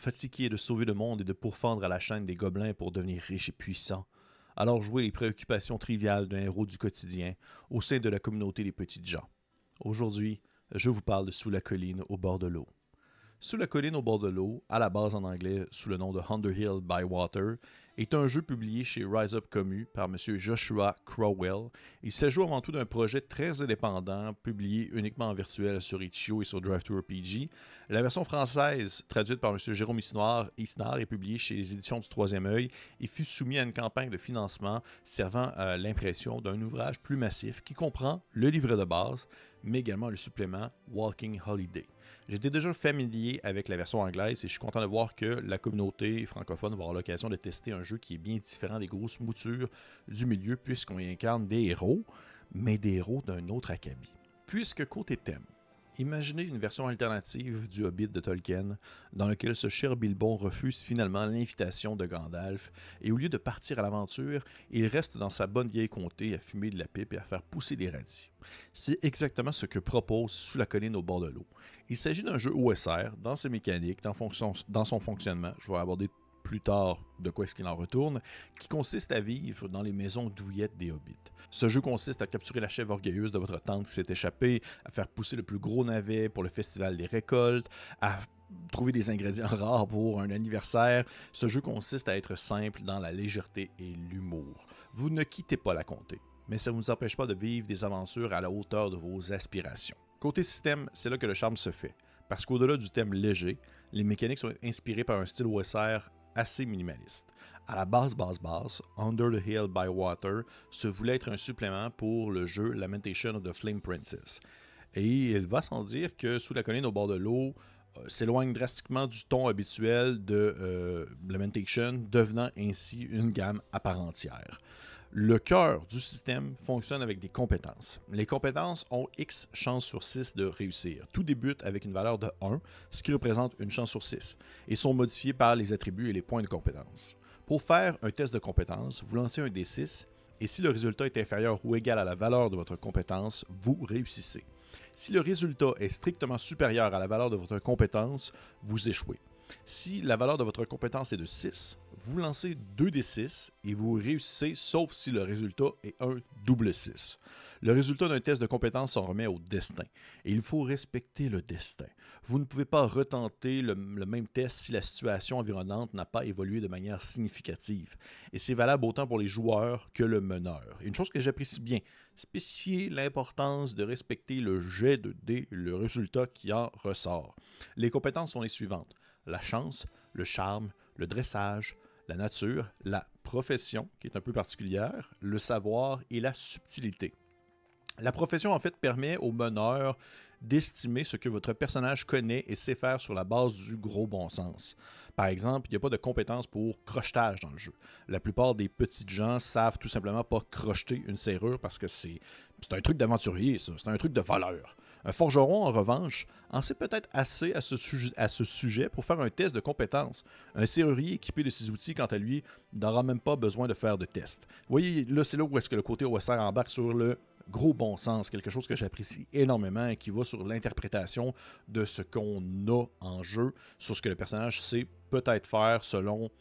fatigué de sauver le monde et de pourfendre à la chaîne des gobelins pour devenir riche et puissant. Alors jouez les préoccupations triviales d'un héros du quotidien au sein de la communauté des petites gens. Aujourd'hui, je vous parle de Sous la colline au bord de l'eau. Sous la colline au bord de l'eau, à la base en anglais sous le nom de Underhill by Water, est un jeu publié chez Rise Up Commu par M. Joshua Crowell. Il s'agit avant tout d'un projet très indépendant, publié uniquement en virtuel sur Itch.io et sur DriveThruRPG. La version française, traduite par M. Jérôme Isnard, est publiée chez les éditions du Troisième Œil et fut soumis à une campagne de financement servant à l'impression d'un ouvrage plus massif qui comprend le livret de base, mais également le supplément Walking Holiday. J'étais déjà familier avec la version anglaise et je suis content de voir que la communauté francophone va avoir l'occasion de tester un jeu qui est bien différent des grosses moutures du milieu puisqu'on y incarne des héros, mais des héros d'un autre acabit. Puisque côté thème, imaginez une version alternative du Hobbit de Tolkien dans lequel ce cher Bilbon refuse finalement l'invitation de Gandalf et au lieu de partir à l'aventure, il reste dans sa bonne vieille comté à fumer de la pipe et à faire pousser des radis. C'est exactement ce que propose Sous la colline au bord de l'eau. Il s'agit d'un jeu OSR dans ses mécaniques, dans son fonctionnement, je vais aborder plus tard de quoi est-ce qu'il en retourne, qui consiste à vivre dans les maisons douillettes des hobbits. Ce jeu consiste à capturer la chèvre orgueilleuse de votre tante qui s'est échappée, à faire pousser le plus gros navet pour le festival des récoltes, à trouver des ingrédients rares pour un anniversaire. Ce jeu consiste à être simple dans la légèreté et l'humour. Vous ne quittez pas la comté, mais ça ne vous empêche pas de vivre des aventures à la hauteur de vos aspirations. Côté système, c'est là que le charme se fait, parce qu'au-delà du thème léger, les mécaniques sont inspirées par un style OSR assez minimaliste. À la base, Under the Hill by Water se voulait être un supplément pour le jeu Lamentation of the Flame Princess. Et il va sans dire que Sous la colline au bord de l'eau s'éloigne drastiquement du ton habituel de Lamentation, devenant ainsi une gamme à part entière. Le cœur du système fonctionne avec des compétences. Les compétences ont X chances sur 6 de réussir. Tout débute avec une valeur de 1, ce qui représente une chance sur 6, et sont modifiés par les attributs et les points de compétence. Pour faire un test de compétence, vous lancez un D6, et si le résultat est inférieur ou égal à la valeur de votre compétence, vous réussissez. Si le résultat est strictement supérieur à la valeur de votre compétence, vous échouez. Si la valeur de votre compétence est de 6, vous lancez 2d6 et vous réussissez, sauf si le résultat est un double 6. Le résultat d'un test de compétence s'en remet au destin, et il faut respecter le destin. Vous ne pouvez pas retenter le même test si la situation environnante n'a pas évolué de manière significative, et c'est valable autant pour les joueurs que le meneur. Une chose que j'apprécie bien, spécifier l'importance de respecter le jet de dés, le résultat qui en ressort. Les compétences sont les suivantes: la chance, le charme, le dressage, la nature, la profession, qui est un peu particulière, le savoir et la subtilité. La profession, en fait, permet au meneur d'estimer ce que votre personnage connaît et sait faire sur la base du gros bon sens. Par exemple, il n'y a pas de compétence pour crochetage dans le jeu. La plupart des petites gens savent tout simplement pas crocheter une serrure parce que c'est un truc d'aventurier, ça. C'est un truc de voleur. Un forgeron, en revanche, en sait peut-être assez à ce sujet pour faire un test de compétence. Un serrurier équipé de ces outils, quant à lui, n'aura même pas besoin de faire de test. Vous voyez, là, c'est là où est-ce que le côté OSR embarque sur le gros bon sens, quelque chose que j'apprécie énormément et qui va sur l'interprétation de ce qu'on a en jeu, sur ce que le personnage sait peut-être faire selon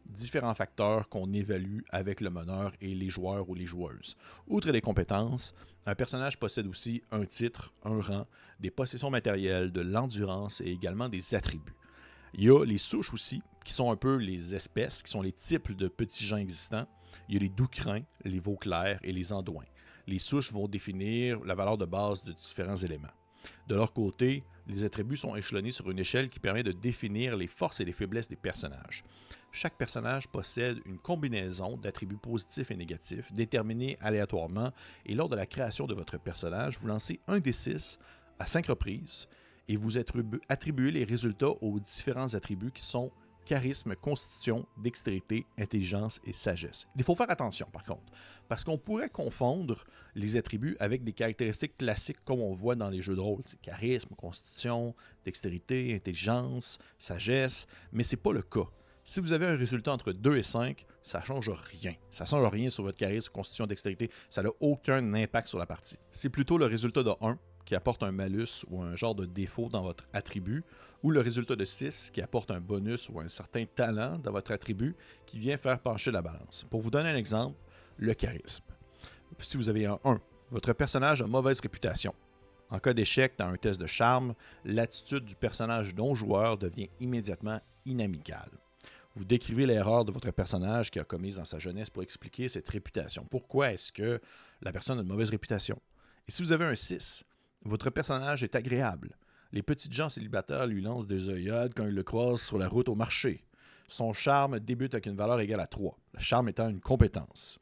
différents facteurs qu'on évalue avec le meneur et les joueurs ou les joueuses. Outre les compétences, un personnage possède aussi un titre, un rang, des possessions matérielles, de l'endurance et également des attributs. Il y a les souches aussi, qui sont un peu les espèces, qui sont les types de petits gens existants. Il y a les doucrins, les veaux-clairs et les andouins. Les souches vont définir la valeur de base de différents éléments. De leur côté, les attributs sont échelonnés sur une échelle qui permet de définir les forces et les faiblesses des personnages. Chaque personnage possède une combinaison d'attributs positifs et négatifs déterminés aléatoirement, et lors de la création de votre personnage, vous lancez un D6 à 5 reprises et vous attribuez les résultats aux différents attributs qui sont charisme, constitution, dextérité, intelligence et sagesse. Il faut faire attention par contre, parce qu'on pourrait confondre les attributs avec des caractéristiques classiques comme on voit dans les jeux de rôle. C'est charisme, constitution, dextérité, intelligence, sagesse, mais ce n'est pas le cas. Si vous avez un résultat entre 2 et 5, ça ne change rien. Ça ne change rien sur votre charisme, constitution, dextérité. Ça n'a aucun impact sur la partie. C'est plutôt le résultat de 1 qui apporte un malus ou un genre de défaut dans votre attribut, ou le résultat de 6 qui apporte un bonus ou un certain talent dans votre attribut qui vient faire pencher la balance. Pour vous donner un exemple, le charisme. Si vous avez un 1, votre personnage a mauvaise réputation. En cas d'échec dans un test de charme, l'attitude du personnage non-joueur devient immédiatement inamicale. Vous décrivez l'erreur de votre personnage qui a commise dans sa jeunesse pour expliquer cette réputation. Pourquoi est-ce que la personne a une mauvaise réputation? Et si vous avez un 6, votre personnage est agréable. Les petites gens célibataires lui lancent des œillades quand ils le croisent sur la route au marché. Son charme débute avec une valeur égale à 3, le charme étant une compétence.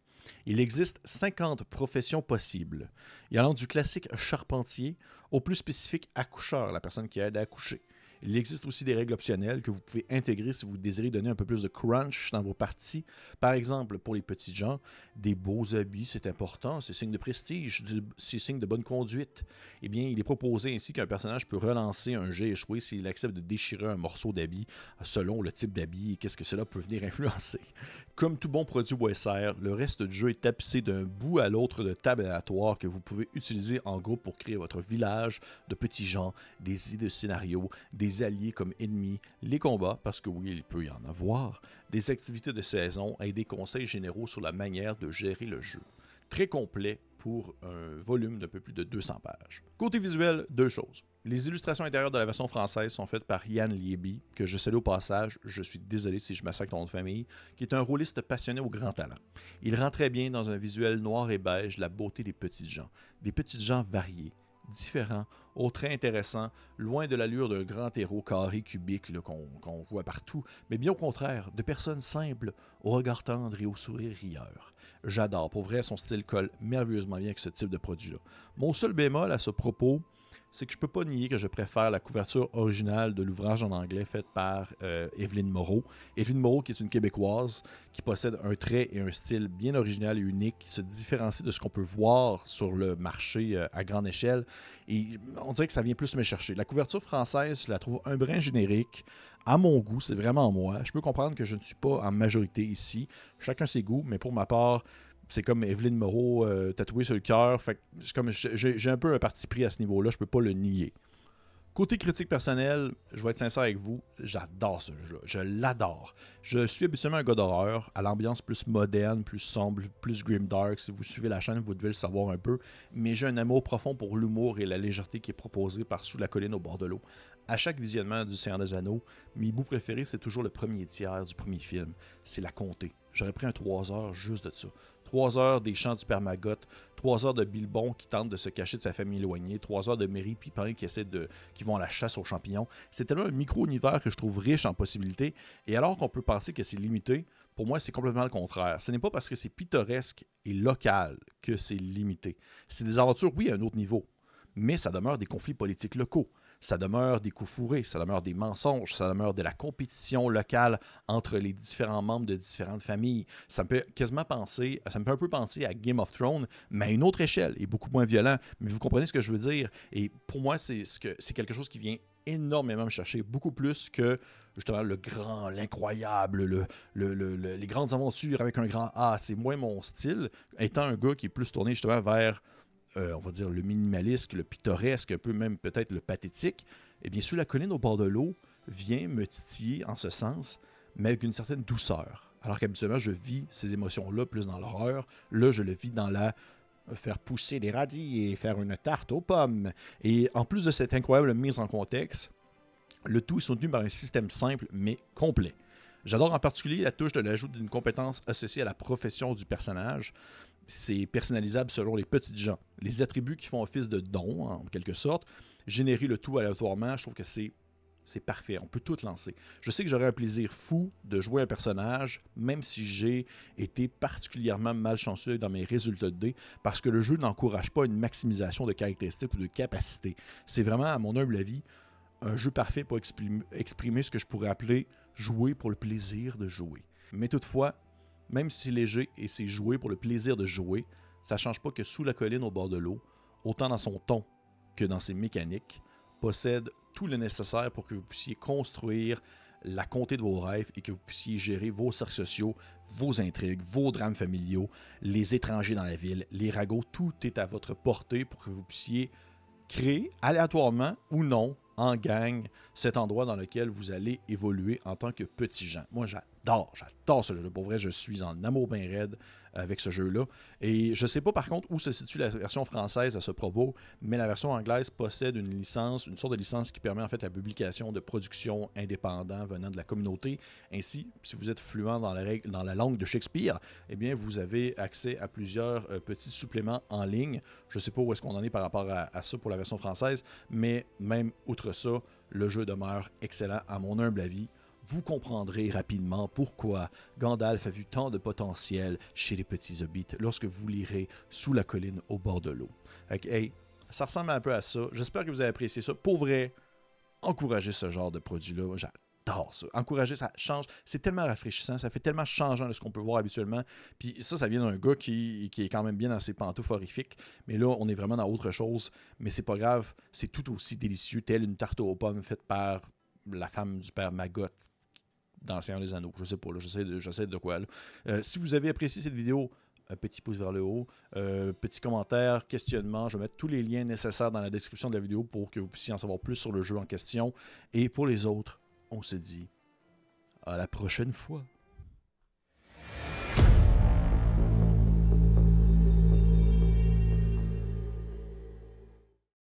Il existe 50 professions possibles, y allant du classique charpentier au plus spécifique accoucheur, la personne qui aide à accoucher. Il existe aussi des règles optionnelles que vous pouvez intégrer si vous désirez donner un peu plus de crunch dans vos parties. Par exemple, pour les petits gens, des beaux habits, c'est important, c'est signe de prestige, c'est signe de bonne conduite. Eh bien, il est proposé ainsi qu'un personnage peut relancer un jet échoué s'il accepte de déchirer un morceau d'habit selon le type d'habit et qu'est-ce que cela peut venir influencer. Comme tout bon produit OSR, le reste du jeu est tapissé d'un bout à l'autre de tables aléatoires que vous pouvez utiliser en groupe pour créer votre village de petits gens, des idées de scénario, des alliés comme ennemis, les combats, parce que oui, il peut y en avoir, des activités de saison et des conseils généraux sur la manière de gérer le jeu. Très complet pour un volume d'un peu plus de 200 pages. Côté visuel, deux choses. Les illustrations intérieures de la version française sont faites par Yann Lieby, que je salue au passage, je suis désolé si je massacre ton nom de famille, qui est un rôliste passionné au grand talent. Il rend très bien dans un visuel noir et beige la beauté des petites gens variés, différents, au très intéressants, loin de l'allure d'un grand héros carré cubique qu'on voit partout, mais bien au contraire, de personnes simples, au regard tendre et au sourire rieur. J'adore, pour vrai, son style colle merveilleusement bien avec ce type de produit-là. Mon seul bémol à ce propos, c'est que je peux pas nier que je préfère la couverture originale de l'ouvrage en anglais faite par Evelyne Moreau. Evelyne Moreau, qui est une Québécoise, qui possède un trait et un style bien original et unique, qui se différencie de ce qu'on peut voir sur le marché à grande échelle. Et on dirait que ça vient plus me chercher. La couverture française, je la trouve un brin générique. À mon goût, c'est vraiment moi. Je peux comprendre que je ne suis pas en majorité ici. Chacun ses goûts, mais pour ma part, c'est comme Evelyne Moreau tatouée sur le cœur. J'ai un peu un parti pris à ce niveau-là, je peux pas le nier. Côté critique personnelle, je vais être sincère avec vous, j'adore ce jeu, je l'adore. Je suis habituellement un gars d'horreur, à l'ambiance plus moderne, plus sombre, plus grimdark. Si vous suivez la chaîne, vous devez le savoir un peu. Mais j'ai un amour profond pour l'humour et la légèreté qui est proposée par Sous la colline au bord de l'eau. À chaque visionnement du Seigneur des Anneaux, mes bouts préférés, c'est toujours le premier tiers du premier film. C'est la comté. J'aurais pris un 3 heures juste de ça. 3 heures des chants du Père Maggotte, 3 heures de Bilbon qui tente de se cacher de sa famille éloignée, 3 heures de Merry et Pipin qui vont à la chasse aux champignons. C'est tellement un micro-univers que je trouve riche en possibilités. Et alors qu'on peut penser que c'est limité, pour moi, c'est complètement le contraire. Ce n'est pas parce que c'est pittoresque et local que c'est limité. C'est des aventures, oui, à un autre niveau, mais ça demeure des conflits politiques locaux. Ça demeure des coups fourrés, ça demeure des mensonges, ça demeure de la compétition locale entre les différents membres de différentes familles. Ça me fait un peu penser à Game of Thrones, mais à une autre échelle et beaucoup moins violent. Mais vous comprenez ce que je veux dire. Et pour moi, c'est quelque chose qui vient énormément me chercher, beaucoup plus que justement le grand, l'incroyable, les grandes aventures avec un grand A. C'est moins mon style, étant un gars qui est plus tourné justement vers on va dire le minimaliste, le pittoresque, un peu même peut-être le pathétique, eh bien, Sous la colline au bord de l'eau vient me titiller en ce sens, mais avec une certaine douceur. Alors qu'habituellement, je vis ces émotions-là plus dans l'horreur. Là, je le vis dans la faire pousser des radis et faire une tarte aux pommes. Et en plus de cette incroyable mise en contexte, le tout est soutenu par un système simple mais complet. J'adore en particulier la touche de l'ajout d'une compétence associée à la profession du personnage. C'est personnalisable selon les petites gens. Les attributs qui font office de dons, en quelque sorte, générer le tout aléatoirement, je trouve que c'est parfait. On peut tout lancer. Je sais que j'aurais un plaisir fou de jouer un personnage, même si j'ai été particulièrement malchanceux dans mes résultats de dés, parce que le jeu n'encourage pas une maximisation de caractéristiques ou de capacités. C'est vraiment, à mon humble avis, un jeu parfait pour exprimer ce que je pourrais appeler jouer pour le plaisir de jouer. Mais toutefois, même si c'est léger et c'est jouer pour le plaisir de jouer, ça ne change pas que Sous la colline au bord de l'eau, autant dans son ton que dans ses mécaniques, possède tout le nécessaire pour que vous puissiez construire la comté de vos rêves et que vous puissiez gérer vos cercles sociaux, vos intrigues, vos drames familiaux, les étrangers dans la ville, les ragots, tout est à votre portée pour que vous puissiez créer aléatoirement ou non, en gang, cet endroit dans lequel vous allez évoluer en tant que petit Jean. Moi, j'adore ce jeu-là. Pour vrai, je suis en amour bien raide avec ce jeu-là. Et je ne sais pas par contre où se situe la version française à ce propos, mais la version anglaise possède une licence, une sorte de licence qui permet en fait la publication de productions indépendantes venant de la communauté. Ainsi, si vous êtes fluent dans la langue de Shakespeare, eh bien, vous avez accès à plusieurs petits suppléments en ligne. Je ne sais pas où est-ce qu'on en est par rapport à ça pour la version française, mais même outre ça, le jeu demeure excellent à mon humble avis. Vous comprendrez rapidement pourquoi Gandalf a vu tant de potentiel chez les petits hobbits lorsque vous lirez Sous la colline au bord de l'eau. Hey, ça ressemble un peu à ça. J'espère que vous avez apprécié ça. Pour vrai, encouragez ce genre de produit-là. J'adore ça. Encourager, ça change. C'est tellement rafraîchissant. Ça fait tellement changeant de ce qu'on peut voir habituellement. Puis ça vient d'un gars qui est quand même bien dans ses pantoufles horrifiques. Mais là, on est vraiment dans autre chose. Mais c'est pas grave. C'est tout aussi délicieux, telle une tarte aux pommes faite par la femme du père Maggot dans le Seigneur des Anneaux. Je sais pas, là, je sais de quoi. Si vous avez apprécié cette vidéo, un petit pouce vers le haut, petit commentaire, questionnement. Je vais mettre tous les liens nécessaires dans la description de la vidéo pour que vous puissiez en savoir plus sur le jeu en question. Et pour les autres, on se dit à la prochaine fois.